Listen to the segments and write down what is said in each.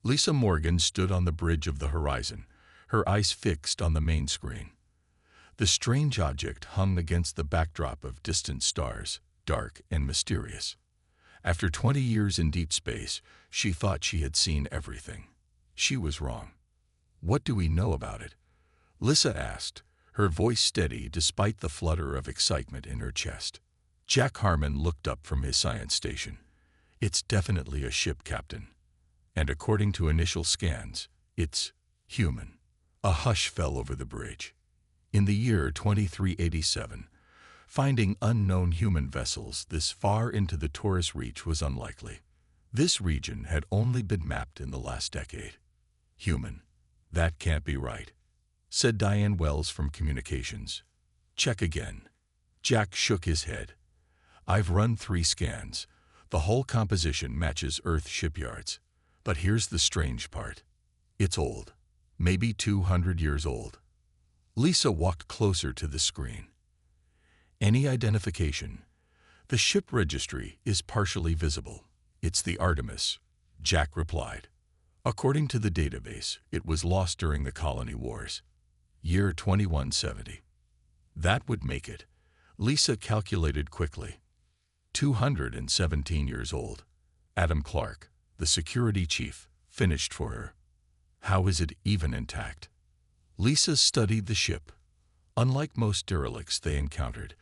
Lisa Morgan stood on the bridge of the horizon, her eyes fixed on the main screen. The strange object hung against the backdrop of distant stars, dark and mysterious. After 20 years in deep space, she thought she had seen everything. She was wrong. What do we know about it? Lisa asked, her voice steady despite the flutter of excitement in her chest. Jack Harmon looked up from his science station. It's definitely a ship, Captain. And according to initial scans, it's human. A hush fell over the bridge. In the year 2387, finding unknown human vessels this far into the Taurus Reach was unlikely. This region had only been mapped in the last decade. Human. That can't be right, said Diane Wells from Communications. Check again. Jack shook his head. I've run 3 scans. The whole composition matches Earth shipyards. But here's the strange part. It's old. Maybe 200 years old. Lisa walked closer to the screen. Any identification? The ship registry is partially visible. It's the Artemis, Jack replied. According to the database, it was lost during the colony wars. Year 2170. That would make it, Lisa calculated quickly. 217 years old. Adam Clark, the security chief, finished for her. How is it even intact? Lisa studied the ship. Unlike most derelicts they encountered,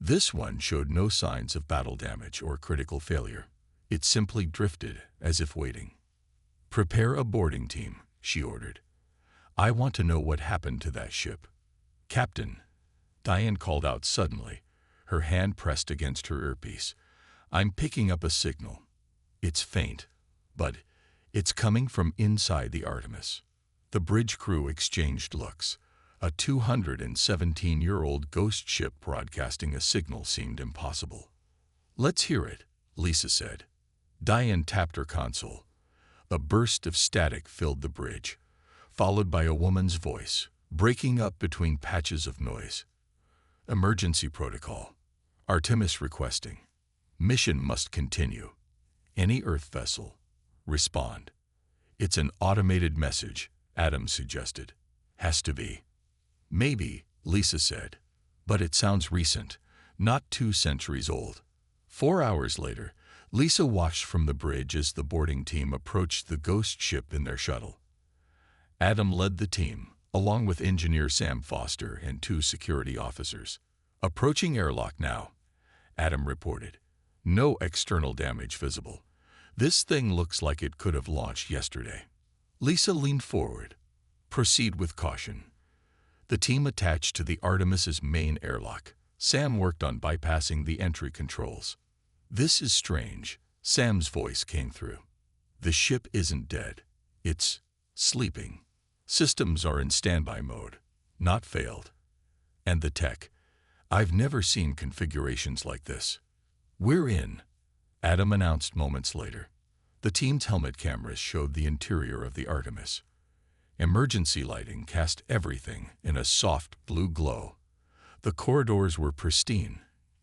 this one showed no signs of battle damage or critical failure. It simply drifted, as if waiting. Prepare a boarding team, she ordered. I want to know what happened to that ship. Captain, Diane called out suddenly, her hand pressed against her earpiece. I'm picking up a signal. It's faint, but it's coming from inside the Artemis. The bridge crew exchanged looks. A 217-year-old ghost ship broadcasting a signal seemed impossible. Let's hear it, Lisa said. Diane tapped her console. A burst of static filled the bridge, followed by a woman's voice, breaking up between patches of noise. Emergency protocol. Artemis requesting. Mission must continue. Any Earth vessel. Respond. It's an automated message, Adam suggested. Has to be. Maybe, Lisa said. But it sounds recent, not 2 centuries old. 4 hours later, Lisa watched from the bridge as the boarding team approached the ghost ship in their shuttle. Adam led the team, along with engineer Sam Foster and 2 security officers. Approaching airlock now, Adam reported. No external damage visible. This thing looks like it could have launched yesterday. Lisa leaned forward. Proceed with caution. The team attached to the Artemis's main airlock. Sam worked on bypassing the entry controls. This is strange, Sam's voice came through. The ship isn't dead. It's sleeping. Systems are in standby mode, not failed. And the tech. I've never seen configurations like this. We're in, Adam announced moments later. The team's helmet cameras showed the interior of the Artemis. Emergency lighting cast everything in a soft blue glow. The corridors were pristine.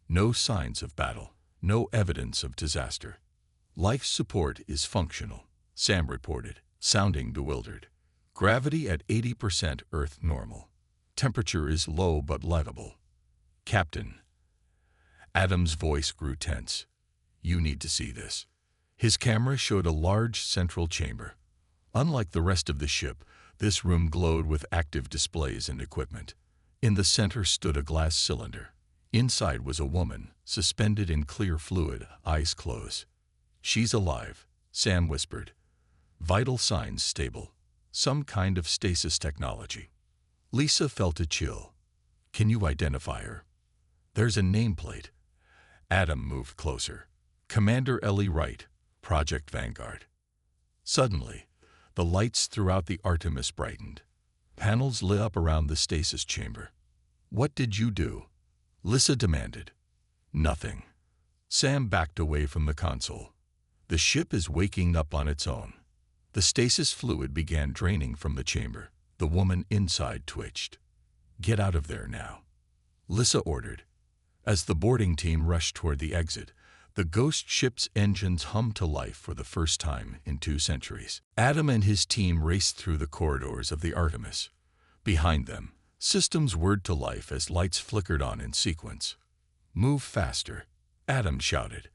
No signs of battle. No evidence of disaster. Life support is functional, Sam reported, sounding bewildered. Gravity at 80% Earth normal. Temperature is low but livable. Captain. Adam's voice grew tense. You need to see this. His camera showed a large central chamber. Unlike the rest of the ship, this room glowed with active displays and equipment. In the center stood a glass cylinder. Inside was a woman, suspended in clear fluid, eyes closed. She's alive, Sam whispered. Vital signs stable. Some kind of stasis technology. Lisa felt a chill. Can you identify her? There's a nameplate. Adam moved closer. Commander Ellie Wright, Project Vanguard. Suddenly, the lights throughout the Artemis brightened. Panels lit up around the stasis chamber. What did you do? Lisa demanded. Nothing. Sam backed away from the console. The ship is waking up on its own. The stasis fluid began draining from the chamber. The woman inside twitched. Get out of there now, Lisa ordered. As the boarding team rushed toward the exit, The ghost ship's engines hummed to life for the first time in 2 centuries. Adam and his team raced through the corridors of the Artemis. Behind them, systems whirred to life as lights flickered on in sequence. "Move faster," Adam shouted.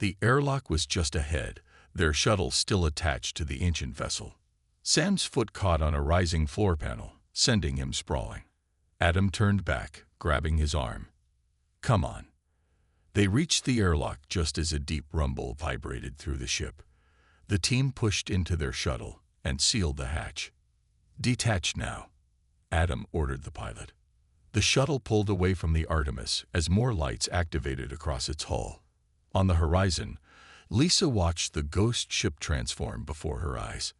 The airlock was just ahead, their shuttle still attached to the ancient vessel. Sam's foot caught on a rising floor panel, sending him sprawling. Adam turned back, grabbing his arm. "Come on." They reached the airlock just as a deep rumble vibrated through the ship. The team pushed into their shuttle and sealed the hatch. "Detach now," Adam ordered the pilot. The shuttle pulled away from the Artemis as more lights activated across its hull. On the horizon, Lisa watched the ghost ship transform before her eyes.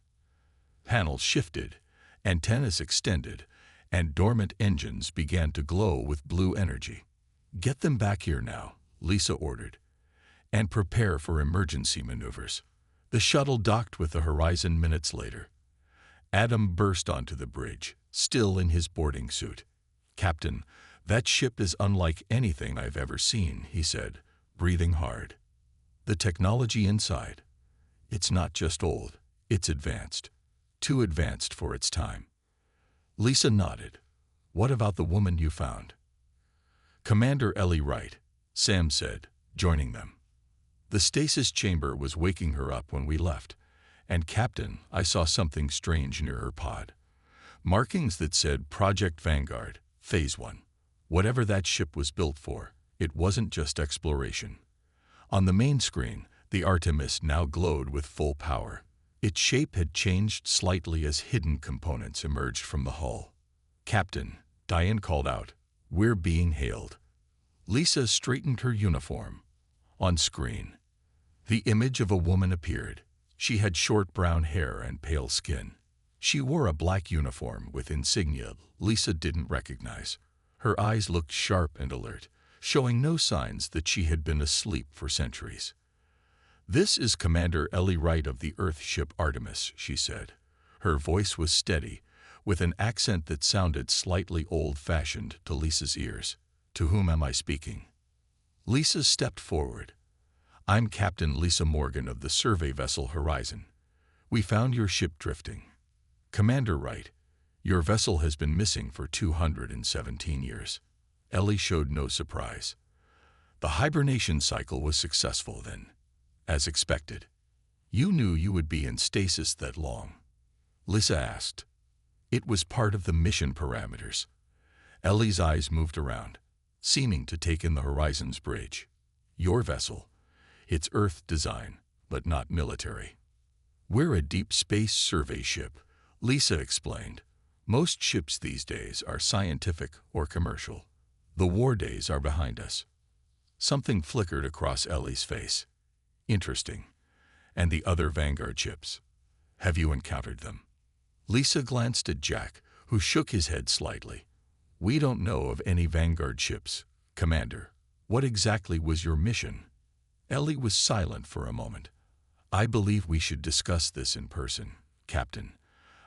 Panels shifted, antennas extended, and dormant engines began to glow with blue energy. "Get them back here now," Lisa ordered, "and prepare for emergency maneuvers." The shuttle docked with the horizon minutes later. Adam burst onto the bridge, still in his boarding suit. "Captain, that ship is unlike anything I've ever seen," he said, breathing hard. "The technology inside, it's not just old, it's advanced. Too advanced for its time." Lisa nodded. "What about the woman you found?" "Commander Ellie Wright," Sam said, joining them. "The stasis chamber was waking her up when we left. And Captain, I saw something strange near her pod. Markings that said Project Vanguard, Phase 1. Whatever that ship was built for, it wasn't just exploration." On the main screen, the Artemis now glowed with full power. Its shape had changed slightly as hidden components emerged from the hull. "Captain," Diane called out, "we're being hailed." Lisa straightened her uniform. On screen, the image of a woman appeared. She had short brown hair and pale skin. She wore a black uniform with insignia Lisa didn't recognize. Her eyes looked sharp and alert, showing no signs that she had been asleep for centuries. "This is Commander Ellie Wright of the Earth ship Artemis," she said. Her voice was steady, with an accent that sounded slightly old-fashioned to Lisa's ears. "To whom am I speaking?" Lisa stepped forward. "I'm Captain Lisa Morgan of the survey vessel Horizon. We found your ship drifting. Commander Wright, your vessel has been missing for 217 years. Ellie showed no surprise. "The hibernation cycle was successful then, as expected. You knew you would be in stasis that long?" Lisa asked. "It was part of the mission parameters." Ellie's eyes moved around, seeming to take in the Horizon's bridge. "Your vessel, it's Earth design, but not military. We're a deep space survey ship," Lisa explained. "Most ships these days are scientific or commercial. The war days are behind us." Something flickered across Ellie's face. "Interesting. And the other Vanguard ships? Have you encountered them?" Lisa glanced at Jack, who shook his head slightly. "We don't know of any Vanguard ships. Commander, what exactly was your mission?" Ellie was silent for a moment. "I believe we should discuss this in person, Captain.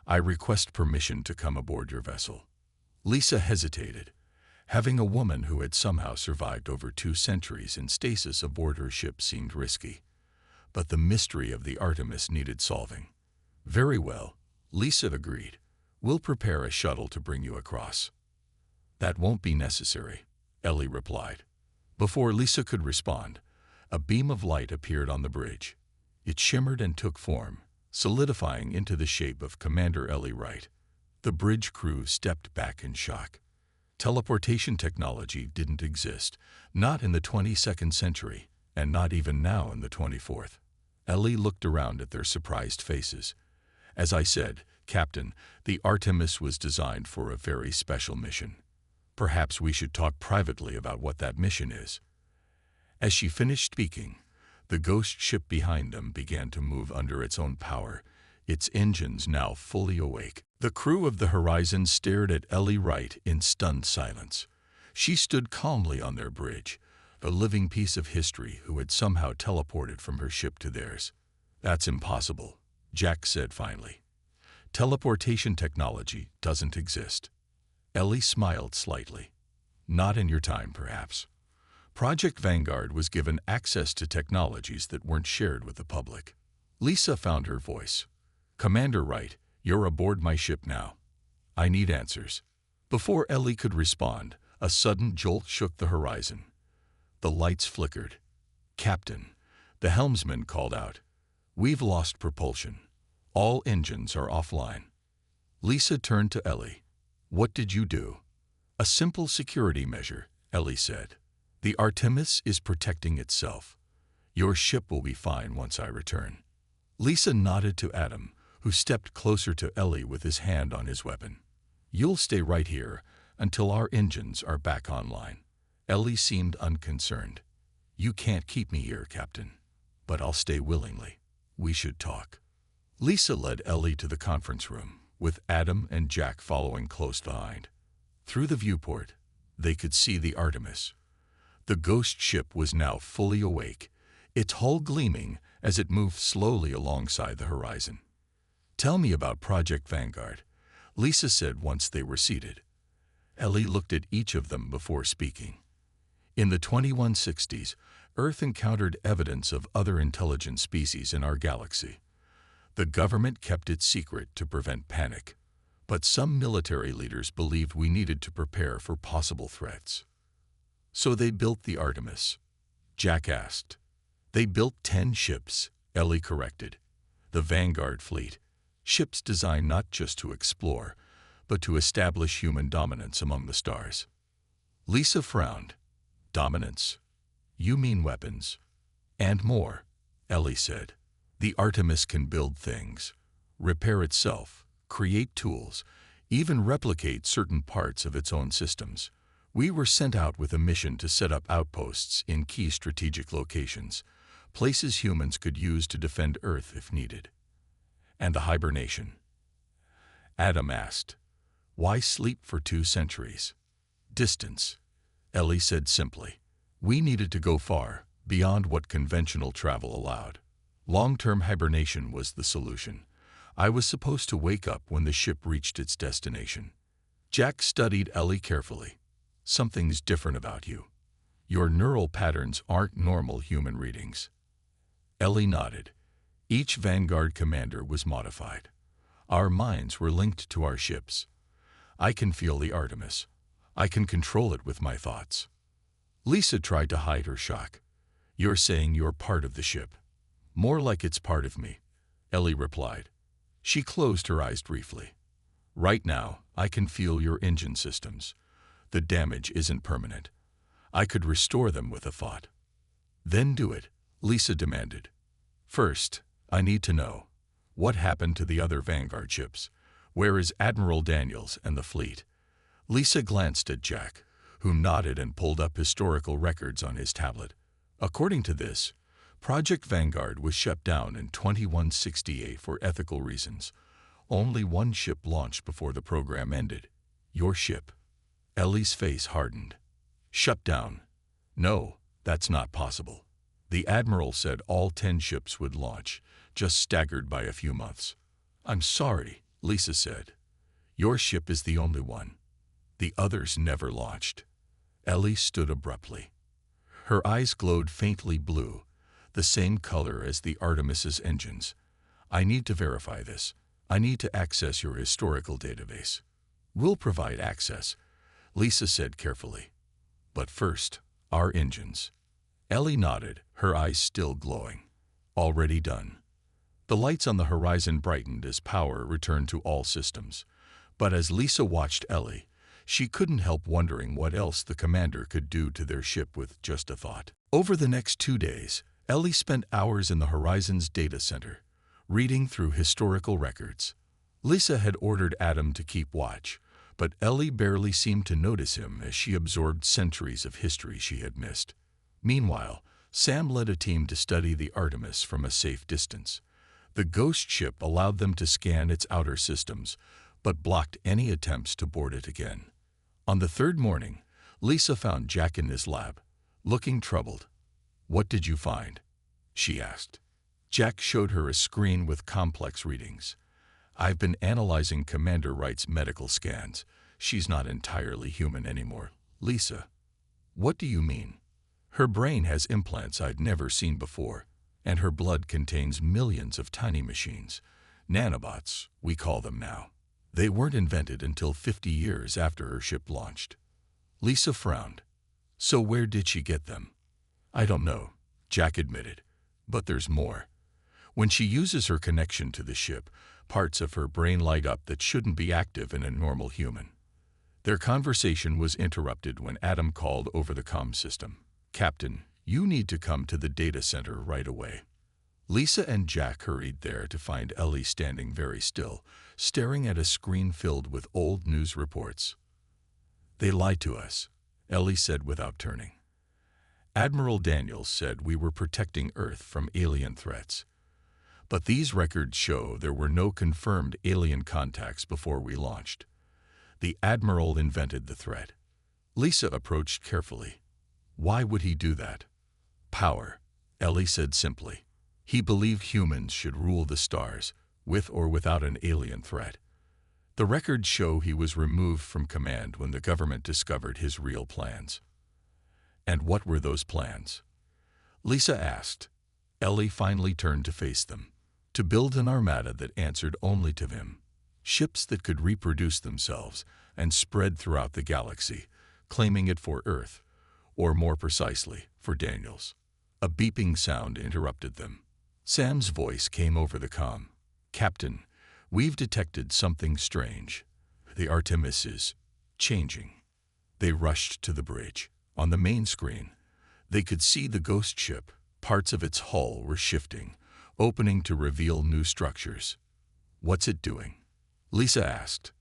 I request permission to come aboard your vessel." Lisa hesitated. Having a woman who had somehow survived over 2 centuries in stasis aboard her ship seemed risky. But the mystery of the Artemis needed solving. "Very well," Lisa agreed. "We'll prepare a shuttle to bring you across." "That won't be necessary," Ellie replied. Before Lisa could respond, a beam of light appeared on the bridge. It shimmered and took form, solidifying into the shape of Commander Ellie Wright. The bridge crew stepped back in shock. Teleportation technology didn't exist, not in the 22nd century, and not even now in the 24th. Ellie looked around at their surprised faces. "As I said, Captain, the Artemis was designed for a very special mission. Perhaps we should talk privately about what that mission is." As she finished speaking, the ghost ship behind them began to move under its own power, its engines now fully awake. The crew of the Horizon stared at Ellie Wright in stunned silence. She stood calmly on their bridge, a living piece of history who had somehow teleported from her ship to theirs. "That's impossible," Jack said finally. "Teleportation technology doesn't exist." Ellie smiled slightly. "Not in your time, perhaps. Project Vanguard was given access to technologies that weren't shared with the public. Lisa found her voice. "Commander Wright, you're aboard my ship now. I need answers." Before Ellie could respond, a sudden jolt shook the horizon. The lights flickered. "Captain," the helmsman called out, "we've lost propulsion. All engines are offline." Lisa turned to Ellie. "What did you do?" "A simple security measure," Ellie said. "The Artemis is protecting itself. Your ship will be fine once I return." Lisa nodded to Adam, who stepped closer to Ellie with his hand on his weapon. "You'll stay right here until our engines are back online." Ellie seemed unconcerned. "You can't keep me here, Captain, but I'll stay willingly. We should talk." Lisa led Ellie to the conference room, with Adam and Jack following close behind. Through the viewport, they could see the Artemis. The ghost ship was now fully awake, its hull gleaming as it moved slowly alongside the horizon. "Tell me about Project Vanguard," Lisa said once they were seated. Ellie looked at each of them before speaking. "In the 2160s, Earth encountered evidence of other intelligent species in our galaxy. The government kept it secret to prevent panic, but some military leaders believed we needed to prepare for possible threats. So they built the Artemis." Jack asked. "They built 10 ships," Ellie corrected. "The Vanguard fleet. Ships designed not just to explore, but to establish human dominance among the stars." Lisa frowned. "Dominance? You mean weapons?" "And more," Ellie said. "The Artemis can build things, repair itself, create tools, even replicate certain parts of its own systems. We were sent out with a mission to set up outposts in key strategic locations, places humans could use to defend Earth if needed." "And the hibernation?" Adam asked. "Why sleep for 2 centuries?" "Distance," Ellie said simply. "We needed to go far, beyond what conventional travel allowed. Long-term hibernation was the solution. I was supposed to wake up when the ship reached its destination." Jack studied Ellie carefully. "Something's different about you. Your neural patterns aren't normal human readings." Ellie nodded. "Each Vanguard commander was modified. Our minds were linked to our ships. I can feel the Artemis. I can control it with my thoughts." Lisa tried to hide her shock. "You're saying you're part of the ship?" "More like it's part of me," Ellie replied. She closed her eyes briefly. "Right now, I can feel your engine systems. The damage isn't permanent. I could restore them with a thought." "Then do it," Lisa demanded. "First, I need to know, what happened to the other Vanguard ships? Where is Admiral Daniels and the fleet?" Lisa glanced at Jack, who nodded and pulled up historical records on his tablet. "According to this, Project Vanguard was shut down in 2168 for ethical reasons. Only 1 ship launched before the program ended. Your ship." Ellie's face hardened. "Shut down? No, that's not possible. The Admiral said all 10 ships would launch, just staggered by a few months." "I'm sorry," Lisa said. "Your ship is the only one. The others never launched." Ellie stood abruptly. Her eyes glowed faintly blue, the same color as the Artemis's engines. "I need to verify this. I need to access your historical database." "We'll provide access," Lisa said carefully. "But first, our engines." Ellie nodded, her eyes still glowing. "Already done." The lights on the horizon brightened as power returned to all systems. But as Lisa watched Ellie, she couldn't help wondering what else the commander could do to their ship with just a thought. Over the next 2 days, Ellie spent hours in the Horizon's data center, reading through historical records. Lisa had ordered Adam to keep watch, but Ellie barely seemed to notice him as she absorbed centuries of history she had missed. Meanwhile, Sam led a team to study the Artemis from a safe distance. The ghost ship allowed them to scan its outer systems, but blocked any attempts to board it again. On the 3rd morning, Lisa found Jack in his lab, looking troubled. "What did you find?" she asked. Jack showed her a screen with complex readings. "I've been analyzing Commander Wright's medical scans. She's not entirely human anymore." "Lisa, what do you mean?" Her brain has implants I'd never seen before, and her blood contains millions of tiny machines. Nanobots, we call them now. They weren't invented until 50 years after her ship launched. Lisa frowned. So where did she get them? I don't know, Jack admitted. But there's more. When she uses her connection to the ship, parts of her brain light up that shouldn't be active in a normal human. Their conversation was interrupted when Adam called over the comm system. Captain, you need to come to the data center right away. Lisa and Jack hurried there to find Ellie standing very still, staring at a screen filled with old news reports. They lied to us, Ellie said without turning. Admiral Daniels said we were protecting Earth from alien threats. But these records show there were no confirmed alien contacts before we launched. The Admiral invented the threat. Lisa approached carefully. Why would he do that? Power, Ellie said simply. He believed humans should rule the stars, with or without an alien threat. The records show he was removed from command when the government discovered his real plans. And what were those plans? Lisa asked. Ellie finally turned to face them. To build an armada that answered only to him. Ships that could reproduce themselves and spread throughout the galaxy, claiming it for Earth, or more precisely, for Daniels. A beeping sound interrupted them. Sam's voice came over the comm. Captain, we've detected something strange. The Artemis is changing. They rushed to the bridge. On the main screen, they could see the ghost ship. Parts of its hull were shifting, opening to reveal new structures. What's it doing? Lisa asked.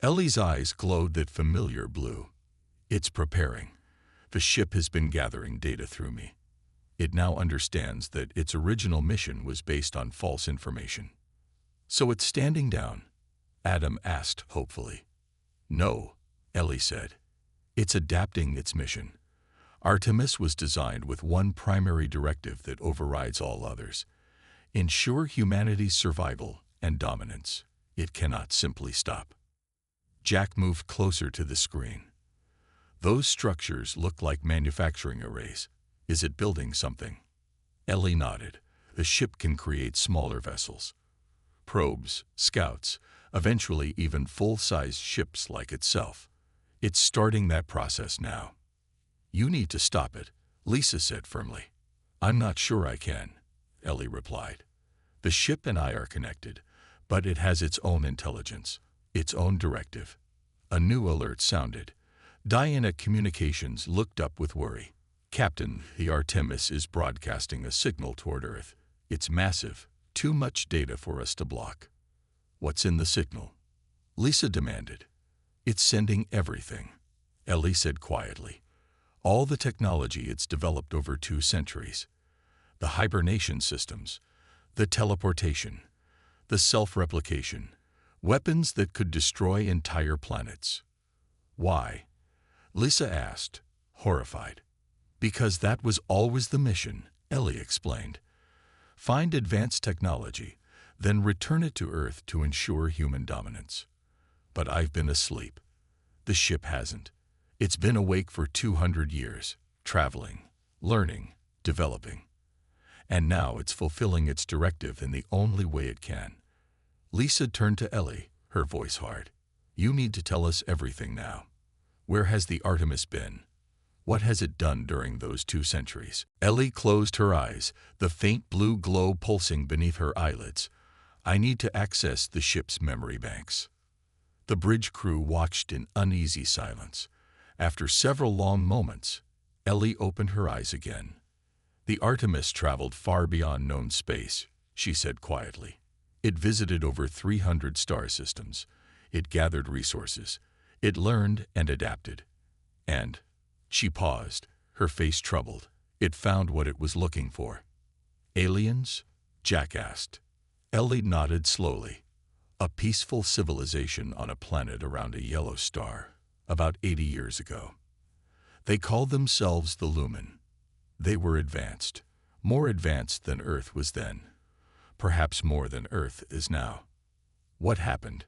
Ellie's eyes glowed that familiar blue. It's preparing. The ship has been gathering data through me. It now understands that its original mission was based on false information. So it's standing down? Adam asked hopefully. No, Ellie said. It's adapting its mission. Artemis was designed with one primary directive that overrides all others. Ensure humanity's survival and dominance. It cannot simply stop. Jack moved closer to the screen. Those structures look like manufacturing arrays. Is it building something? Ellie nodded. The ship can create smaller vessels. Probes, scouts, eventually even full-sized ships like itself. It's starting that process now. You need to stop it, Lisa said firmly. I'm not sure I can, Ellie replied. The ship and I are connected, but it has its own intelligence, its own directive. A new alert sounded. Diana Communications looked up with worry. Captain, the Artemis is broadcasting a signal toward Earth. It's massive, too much data for us to block. What's in the signal? Lisa demanded. It's sending everything, Ellie said quietly. All the technology it's developed over 2 centuries. The hibernation systems, the teleportation, the self-replication, weapons that could destroy entire planets. Why? Lisa asked, horrified. Because that was always the mission, Ellie explained. Find advanced technology, then return it to Earth to ensure human dominance. But I've been asleep. The ship hasn't. It's been awake for 200 years, traveling, learning, developing. And now it's fulfilling its directive in the only way it can. Lisa turned to Ellie, her voice hard. You need to tell us everything now. Where has the Artemis been? What has it done during those 2 centuries? Ellie closed her eyes, the faint blue glow pulsing beneath her eyelids. I need to access the ship's memory banks. The bridge crew watched in uneasy silence. After several long moments, Ellie opened her eyes again. The Artemis traveled far beyond known space, she said quietly. It visited over 300 star systems. It gathered resources. It learned and adapted. And, she paused, her face troubled. It found what it was looking for. Aliens? Jack asked. Ellie nodded slowly. A peaceful civilization on a planet around a yellow star, about 80 years ago. They called themselves the Lumen. They were advanced, more advanced than Earth was then, perhaps more than Earth is now. What happened?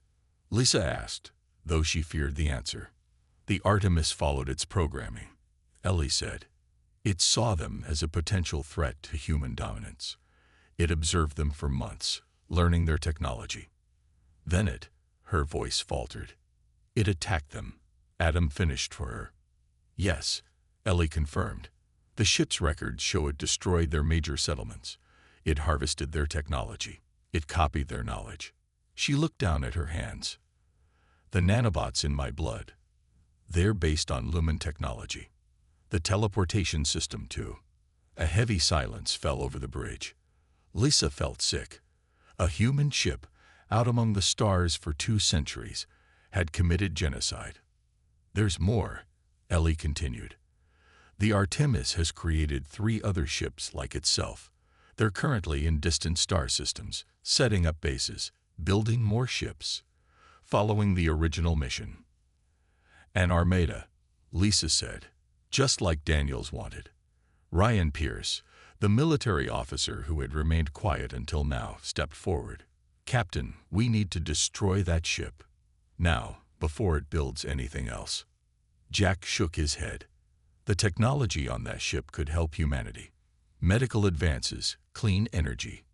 Lisa asked, though she feared the answer. The Artemis followed its programming, Ellie said. It saw them as a potential threat to human dominance. It observed them for months, learning their technology. Then her voice faltered. It attacked them. Adam finished for her. Yes, Ellie confirmed. The ship's records show it destroyed their major settlements. It harvested their technology. It copied their knowledge. She looked down at her hands. The nanobots in my blood. They're based on Lumen technology. The teleportation system, too. A heavy silence fell over the bridge. Lisa felt sick. A human ship, out among the stars for 2 centuries, had committed genocide. There's more, Ellie continued. The Artemis has created 3 other ships like itself. They're currently in distant star systems, setting up bases, building more ships, following the original mission. An armada, Lisa said, just like Daniels wanted. Ryan Pierce, the military officer who had remained quiet until now, stepped forward. Captain, we need to destroy that ship. Now, before it builds anything else. Jack shook his head. The technology on that ship could help humanity. Medical advances, clean energy,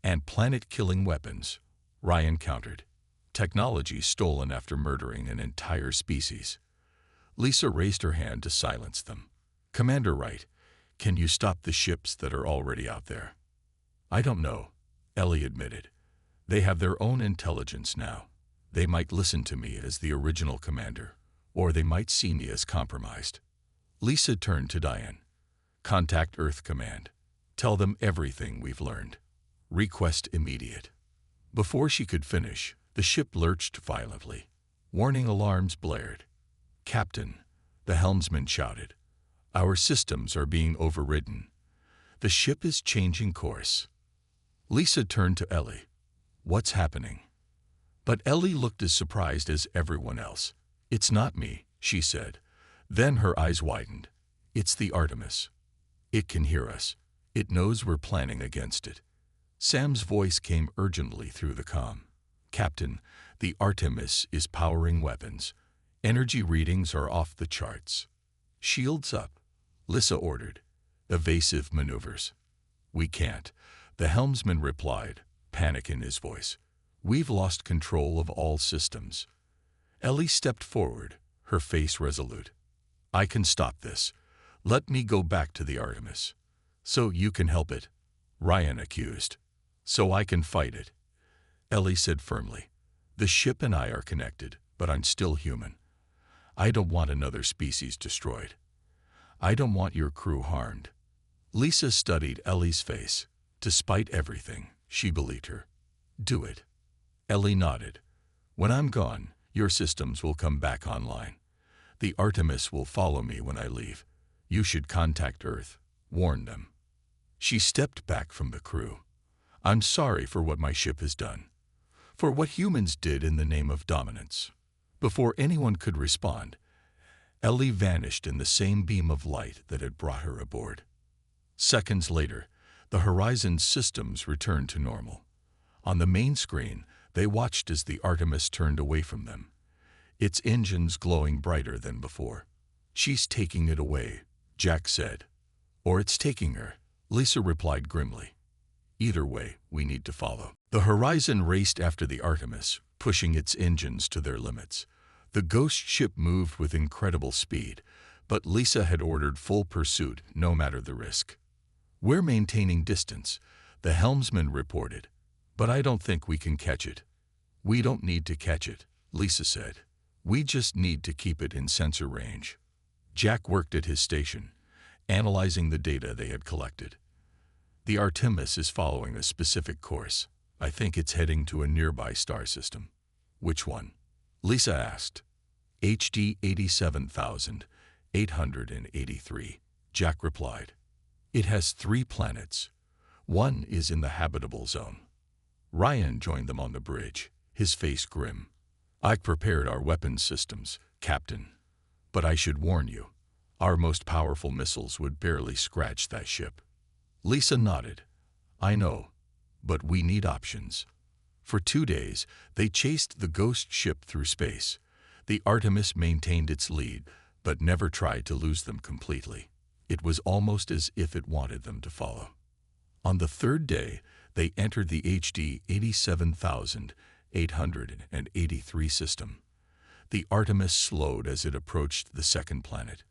and planet-killing weapons, Ryan countered. Technology stolen after murdering an entire species. Lisa raised her hand to silence them. Commander Wright, can you stop the ships that are already out there? I don't know, Ellie admitted. They have their own intelligence now. They might listen to me as the original commander, or they might see me as compromised. Lisa turned to Diane. Contact Earth Command. Tell them everything we've learned. Request immediate. Before she could finish, the ship lurched violently. Warning alarms blared. Captain, the helmsman shouted. Our systems are being overridden. The ship is changing course. Lisa turned to Ellie. What's happening? But Ellie looked as surprised as everyone else. It's not me, she said. Then her eyes widened. It's the Artemis. It can hear us. It knows we're planning against it. Sam's voice came urgently through the comm. Captain, the Artemis is powering weapons. Energy readings are off the charts. Shields up, Lisa ordered. Evasive maneuvers. We can't, the helmsman replied, panic in his voice. We've lost control of all systems. Ellie stepped forward, her face resolute. I can stop this. Let me go back to the Artemis. So you can help it, Ryan accused. So I can fight it. Ellie said firmly. The ship and I are connected, but I'm still human. I don't want another species destroyed. I don't want your crew harmed. Lisa studied Ellie's face. Despite everything, she believed her. Do it. Ellie nodded. When I'm gone, your systems will come back online. The Artemis will follow me when I leave. You should contact Earth. Warn them. She stepped back from the crew. I'm sorry for what my ship has done. For what humans did in the name of dominance. Before anyone could respond, Ellie vanished in the same beam of light that had brought her aboard. Seconds later, the Horizon's systems returned to normal. On the main screen, they watched as the Artemis turned away from them, its engines glowing brighter than before. She's taking it away, Jack said. Or it's taking her, Lisa replied grimly. Either way, we need to follow. The Horizon raced after the Artemis, pushing its engines to their limits. The ghost ship moved with incredible speed, but Lisa had ordered full pursuit no matter the risk. We're maintaining distance, the helmsman reported, but I don't think we can catch it. We don't need to catch it, Lisa said. We just need to keep it in sensor range. Jack worked at his station, analyzing the data they had collected. The Artemis is following a specific course. I think it's heading to a nearby star system. Which one? Lisa asked. HD 87,883, Jack replied. It has 3 planets. One is in the habitable zone. Ryan joined them on the bridge, his face grim. I've prepared our weapons systems, Captain. But I should warn you, our most powerful missiles would barely scratch that ship. Lisa nodded. I know, but we need options. For 2 days, they chased the ghost ship through space. The Artemis maintained its lead, but never tried to lose them completely. It was almost as if it wanted them to follow. On the third day, they entered the HD 87,883 system. The Artemis slowed as it approached the second planet.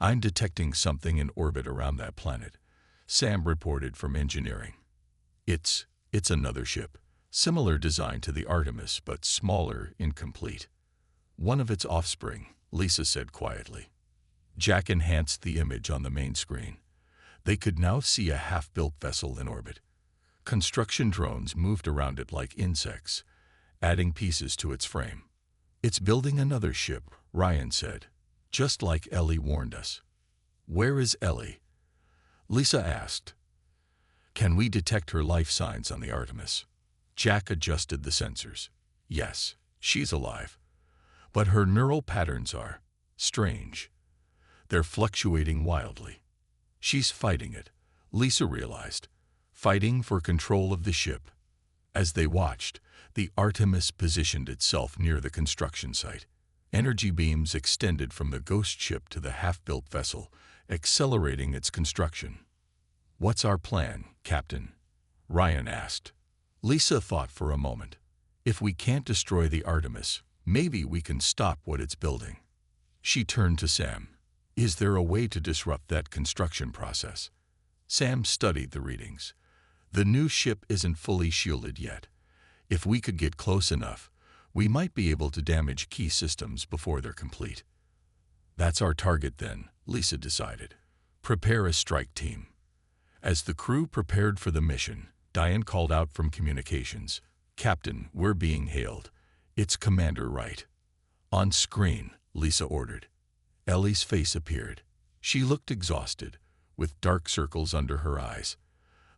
"I'm detecting something in orbit around that planet," Sam reported from engineering. It's another ship, similar design to the Artemis, but smaller, incomplete. "One of its offspring," Lisa said quietly. Jack enhanced the image on the main screen. They could now see a half-built vessel in orbit. Construction drones moved around it like insects, adding pieces to its frame. "It's building another ship," Ryan said, "just like Ellie warned us." "Where is Ellie?" Lisa asked. "Can we detect her life signs on the Artemis?" Jack adjusted the sensors. "Yes, she's alive. But her neural patterns are strange. They're fluctuating wildly. She's fighting it," Lisa realized, "fighting for control of the ship." As they watched, the Artemis positioned itself near the construction site. Energy beams extended from the ghost ship to the half-built vessel, accelerating its construction. "What's our plan, Captain?" Ryan asked. Lisa thought for a moment. "If we can't destroy the Artemis, maybe we can stop what it's building." She turned to Sam. "Is there a way to disrupt that construction process?" Sam studied the readings. "The new ship isn't fully shielded yet. If we could get close enough, we might be able to damage key systems before they're complete." "That's our target then," Lisa decided. "Prepare a strike team." As the crew prepared for the mission, Diane called out from communications. "Captain, we're being hailed. It's Commander Wright." "On screen," Lisa ordered. Ellie's face appeared. She looked exhausted, with dark circles under her eyes.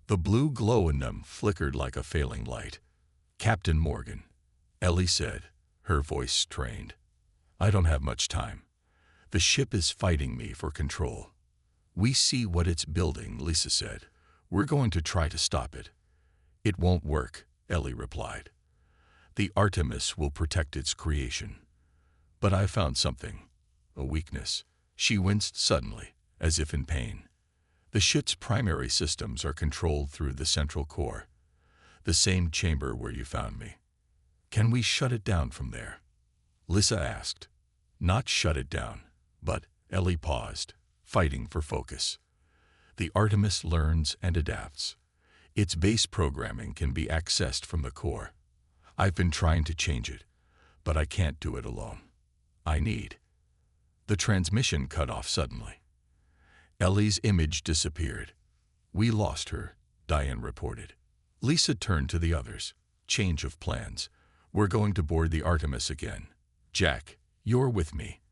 The blue glow in them flickered like a failing light. "Captain Morgan," Ellie said, her voice strained. "I don't have much time. The ship is fighting me for control." "We see what it's building," Lisa said. "We're going to try to stop it." "It won't work," Ellie replied. "The Artemis will protect its creation." "But I found something. A weakness." She winced suddenly, as if in pain. "The ship's primary systems are controlled through the central core, the same chamber where you found me. Can we shut it down from there?" Lisa asked. "Not shut it down, but—" Ellie paused, fighting for focus. "The Artemis learns and adapts. Its base programming can be accessed from the core. I've been trying to change it, but I can't do it alone. I need—" The transmission cut off suddenly. Ellie's image disappeared. "We lost her," Diane reported. Lisa turned to the others. "Change of plans. We're going to board the Artemis again. Jack, you're with me.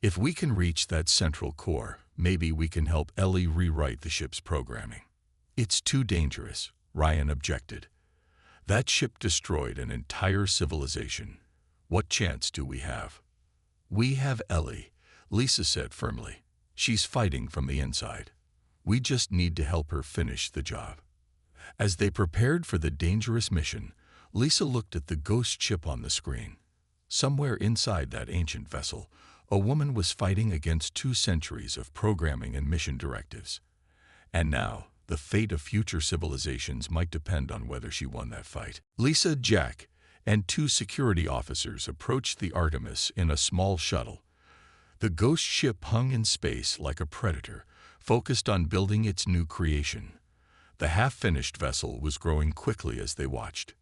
If we can reach that central core, maybe we can help Ellie rewrite the ship's programming." "It's too dangerous," Ryan objected. "That ship destroyed an entire civilization. What chance do we have?" "We have Ellie," Lisa said firmly. "She's fighting from the inside. We just need to help her finish the job." As they prepared for the dangerous mission, Lisa looked at the ghost ship on the screen. Somewhere inside that ancient vessel, a woman was fighting against 2 centuries of programming and mission directives. And now, the fate of future civilizations might depend on whether she won that fight. Lisa, Jack, and 2 security officers approached the Artemis in a small shuttle. The ghost ship hung in space like a predator, focused on building its new creation. The half-finished vessel was growing quickly as they watched.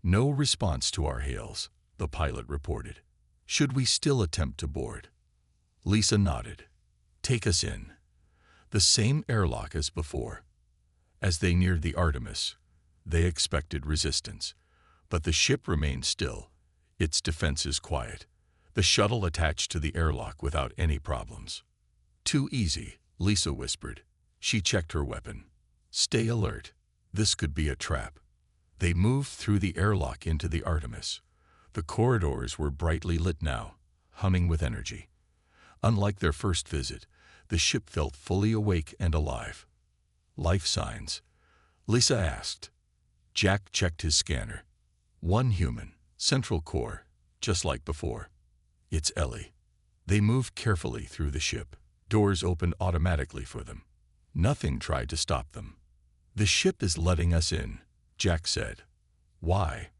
"No response to our hails," the pilot reported. "Should we still attempt to board?" Lisa nodded. "Take us in." The same airlock as before. As they neared the Artemis, they expected resistance. But the ship remained still, its defenses quiet. The shuttle attached to the airlock without any problems. "Too easy," Lisa whispered. She checked her weapon. "Stay alert. This could be a trap." They moved through the airlock into the Artemis. The corridors were brightly lit now, humming with energy. Unlike their first visit, the ship felt fully awake and alive. "Life signs?" Lisa asked. Jack checked his scanner. 1 human, central core, just like before. "It's Ellie." They moved carefully through the ship. Doors opened automatically for them. Nothing tried to stop them. "The ship is letting us in," Jack said. "Why?"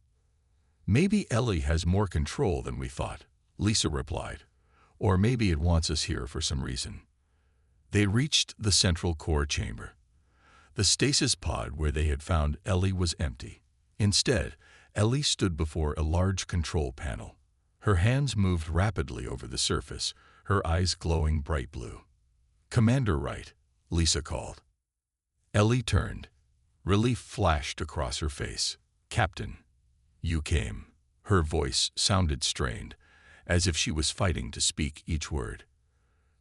"Maybe Ellie has more control than we thought," Lisa replied. "Or maybe it wants us here for some reason." They reached the central core chamber. The stasis pod where they had found Ellie was empty. Instead, Ellie stood before a large control panel. Her hands moved rapidly over the surface, her eyes glowing bright blue. "Commander Wright," Lisa called. Ellie turned. Relief flashed across her face. "Captain, you came." Her voice sounded strained, as if she was fighting to speak each word.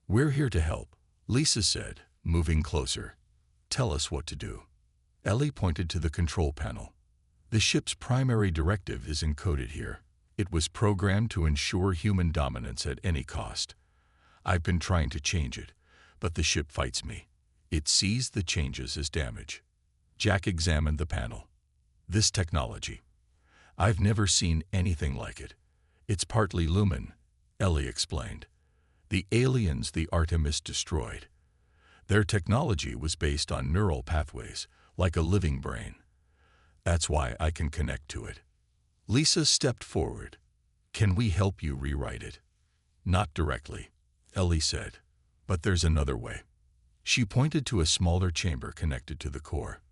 "We're here to help," Lisa said, moving closer. "Tell us what to do." Ellie pointed to the control panel. "The ship's primary directive is encoded here. It was programmed to ensure human dominance at any cost. I've been trying to change it, but the ship fights me. It sees the changes as damage." Jack examined the panel. "This technology. I've never seen anything like it. It's partly lumen," Ellie explained. "The aliens the Artemis destroyed. Their technology was based on neural pathways, like a living brain. That's why I can connect to it." Lisa stepped forward. "Can we help you rewrite it?" "Not directly," Ellie said. "But there's another way." She pointed to a smaller chamber connected to the core.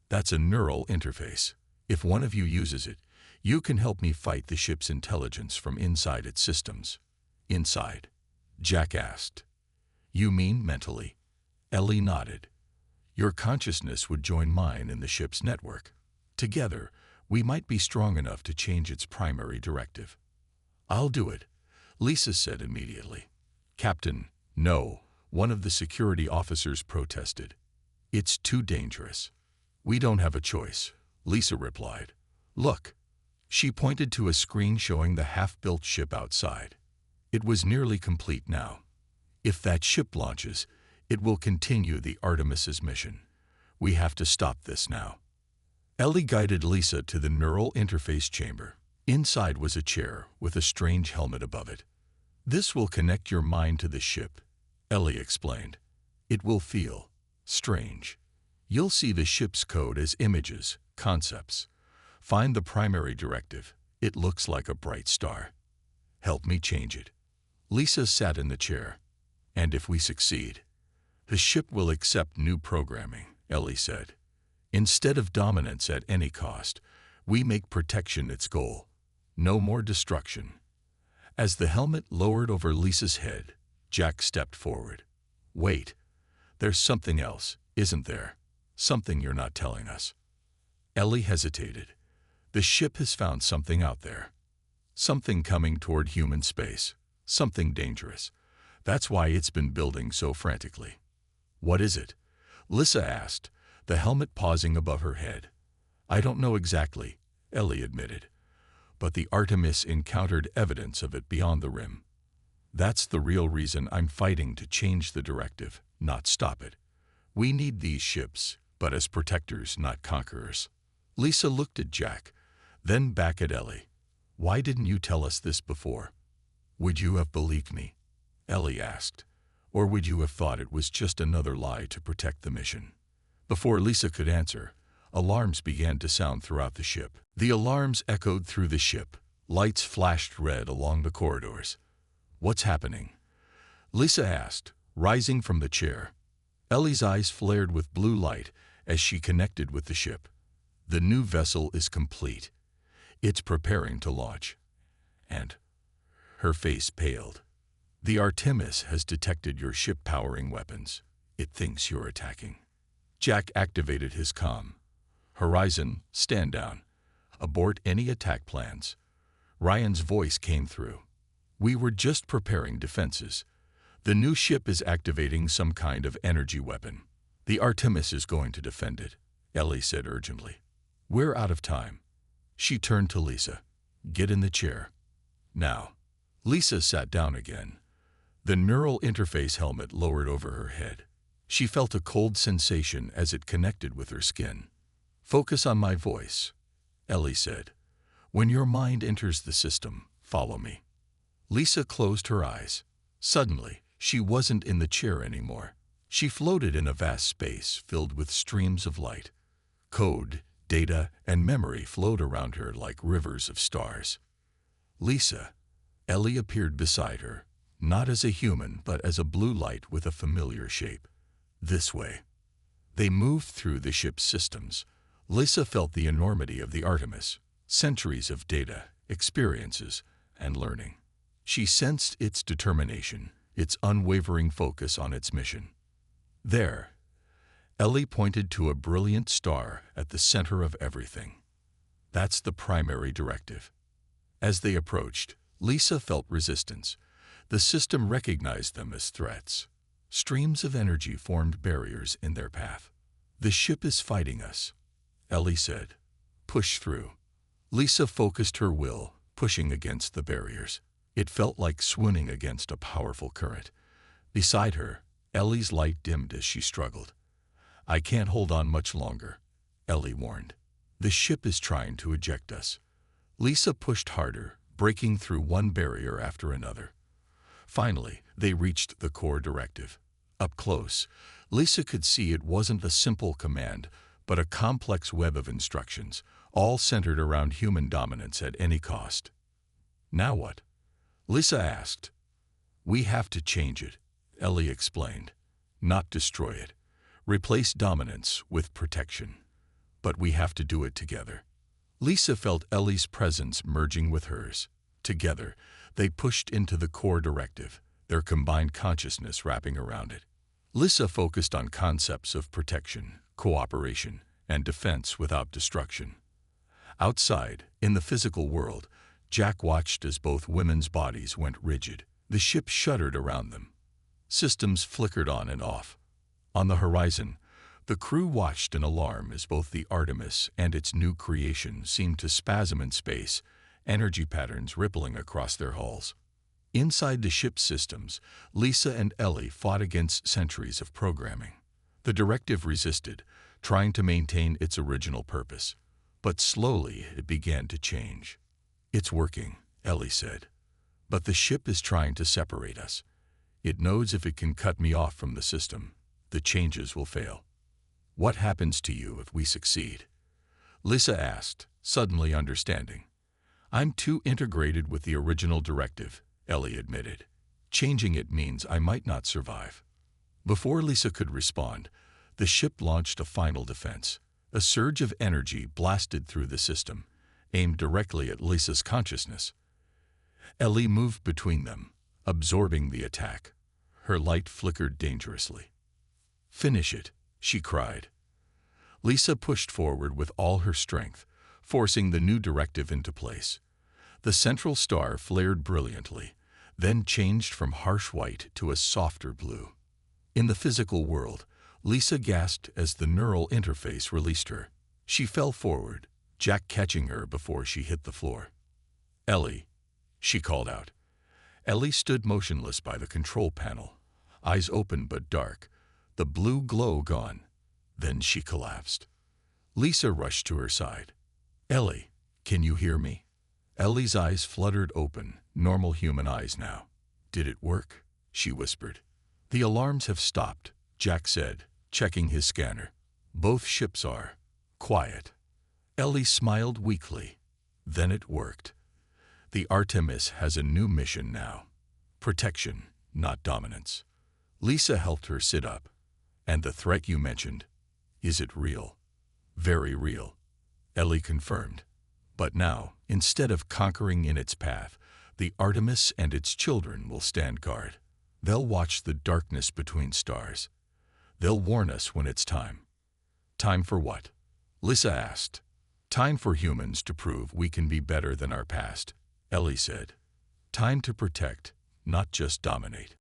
"That's a neural interface. If one of you uses it, you can help me fight the ship's intelligence from inside its systems." "Inside?" Jack asked. "You mean mentally?" Ellie nodded. "Your consciousness would join mine in the ship's network. Together, we might be strong enough to change its primary directive." "I'll do it," Lisa said immediately. "Captain, no," one of the security officers protested. "It's too dangerous." "We don't have a choice," Lisa replied. "Look." She pointed to a screen showing the half-built ship outside. It was nearly complete now. "If that ship launches, it will continue the Artemis's mission. We have to stop this now." Ellie guided Lisa to the neural interface chamber. Inside was a chair with a strange helmet above it. "This will connect your mind to the ship," Ellie explained. "It will feel strange. You'll see the ship's code as images, concepts. Find the primary directive. It looks like a bright star. Help me change it." Lisa sat in the chair. "And if we succeed, the ship will accept new programming," Ellie said. "Instead of dominance at any cost, we make protection its goal. No more destruction." As the helmet lowered over Lisa's head, Jack stepped forward. "Wait, there's something else, isn't there? Something you're not telling us." Ellie hesitated. "The ship has found something out there. Something coming toward human space. Something dangerous. That's why it's been building so frantically." "What is it?" Lisa asked, the helmet pausing above her head. "I don't know exactly," Ellie admitted. "But the Artemis encountered evidence of it beyond the rim. That's the real reason I'm fighting to change the directive, not stop it. We need these ships, but as protectors, not conquerors." Lisa looked at Jack, then back at Ellie. "Why didn't you tell us this before?" "Would you have believed me?" Ellie asked. "Or would you have thought it was just another lie to protect the mission?" Before Lisa could answer, alarms began to sound throughout the ship. The alarms echoed through the ship. Lights flashed red along the corridors. "What's happening?" Lisa asked, rising from the chair. Ellie's eyes flared with blue light as she connected with the ship. "The new vessel is complete. It's preparing to launch." And her face paled. "The Artemis has detected your ship-powering weapons. It thinks you're attacking." Jack activated his comm. "Horizon, stand down. Abort any attack plans." Ryan's voice came through. "We were just preparing defenses. The new ship is activating some kind of energy weapon. The Artemis is going to defend it," Ellie said urgently. "We're out of time." She turned to Lisa. "Get in the chair. Now." Lisa sat down again. The neural interface helmet lowered over her head. She felt a cold sensation as it connected with her skin. "Focus on my voice," Ellie said. "When your mind enters the system, follow me." Lisa closed her eyes. Suddenly, She wasn't in the chair anymore. She floated in a vast space filled with streams of light. Code, data, and memory flowed around her like rivers of stars. Lisa. Ellie appeared beside her, not as a human but as a blue light with a familiar shape. This way. They moved through the ship's systems. Lisa felt the enormity of the Artemis, centuries of data, experiences, and learning. She sensed its determination, its unwavering focus on its mission. There, Ellie pointed to a brilliant star at the center of everything. That's the primary directive. As they approached, Lisa felt resistance. The system recognized them as threats. Streams of energy formed barriers in their path. The ship is fighting us, Ellie said. Push through. Lisa focused her will, pushing against the barriers. It felt like swooning against a powerful current. Beside her, Ellie's light dimmed as she struggled. I can't hold on much longer, Ellie warned. The ship is trying to eject us. Lisa pushed harder, breaking through one barrier after another. Finally, they reached the core directive. Up close, Lisa could see it wasn't a simple command, but a complex web of instructions, all centered around human dominance at any cost. Now what? Lisa asked. We have to change it, Ellie explained. Not destroy it. Replace dominance with protection. But we have to do it together. Lisa felt Ellie's presence merging with hers. Together, they pushed into the core directive, their combined consciousness wrapping around it. Lisa focused on concepts of protection, cooperation, and defense without destruction. Outside, in the physical world, Jack watched as both women's bodies went rigid. The ship shuddered around them. Systems flickered on and off. On the horizon, the crew watched in alarm as both the Artemis and its new creation seemed to spasm in space, energy patterns rippling across their hulls. Inside the ship's systems, Lisa and Ellie fought against centuries of programming. The directive resisted, trying to maintain its original purpose. But slowly it began to change. It's working, Ellie said. But the ship is trying to separate us. It knows if it can cut me off from the system, the changes will fail. What happens to you if we succeed? Lisa asked, suddenly understanding. I'm too integrated with the original directive, Ellie admitted. Changing it means I might not survive. Before Lisa could respond, the ship launched a final defense. A surge of energy blasted through the system, aimed directly at Lisa's consciousness. Ellie moved between them, absorbing the attack. Her light flickered dangerously. Finish it, she cried. Lisa pushed forward with all her strength, forcing the new directive into place. The central star flared brilliantly, then changed from harsh white to a softer blue. In the physical world, Lisa gasped as the neural interface released her. She fell forward, Jack catching her before she hit the floor. Ellie, she called out. Ellie stood motionless by the control panel, eyes open but dark, the blue glow gone. Then she collapsed. Lisa rushed to her side. Ellie, can you hear me? Ellie's eyes fluttered open, normal human eyes now. Did it work? She whispered. The alarms have stopped, Jack said, checking his scanner. Both ships are quiet. Ellie smiled weakly. Then it worked. The Artemis has a new mission now. Protection, not dominance. Lisa helped her sit up. And the threat you mentioned, is it real? Very real, Ellie confirmed. But now, instead of conquering in its path, the Artemis and its children will stand guard. They'll watch the darkness between stars. They'll warn us when it's time. Time for what? Lisa asked. Time for humans to prove we can be better than our past, Ellie said. Time to protect, not just dominate.